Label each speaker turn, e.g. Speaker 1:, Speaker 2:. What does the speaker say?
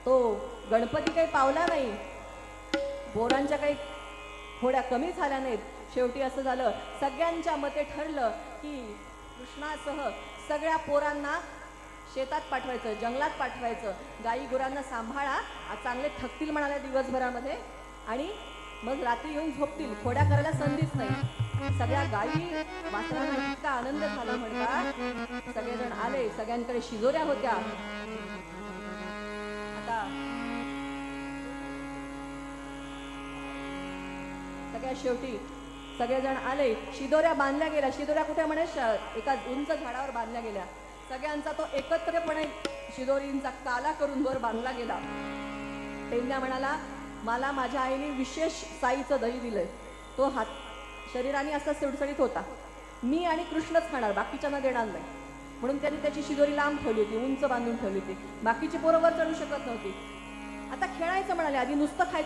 Speaker 1: तो गणपती काही पावला नाही, पोरांच्या काही थोड्या कमी झाल्या नाहीत. शेवटी असं झालं, सगळ्यांच्या मते ठरलं की कृष्णासह सगळ्या पोरांना शेतात पाठवायचं, जंगलात पाठवायचं. गाई गुरांना सांभाळा, आज चांगले थकतील म्हणाले दिवसभरामध्ये, आणि मग रात्री येऊन झोपतील, खोड्या करायला संधीच नाही. सगळ्या गाई वासरांना इतका आनंद झाला म्हणतात. सगळेजण आले, सगळ्यांकडे शिजोऱ्या होत्या. आता सगळ्या शेवटी सगळेजण आले, शिदोऱ्या बांधल्या गेल्या. शिदोऱ्या कुठे म्हणे, एका उंच झाडावर बांधल्या गेल्या. सगळ्यांचा तो एकत्रपणे शिदोरींचा काला करून वर बांधला गेला. टेमण्या म्हणाला, मला माझ्या आईने विशेष साईचं दही दिलंय, तो हात शरीराने असा सुडसुडीत होता, मी आणि कृष्णच खाणार, बाकीच्यांना देणार नाही. म्हणून त्यांनी त्याची शिदोरी लांब ठेवली होती, उंच बांधून ठेवली होती. बाकीची पोरं वर चढू शकत नव्हती. आता खेळायचं म्हणाले, आधी नुसतं खायचं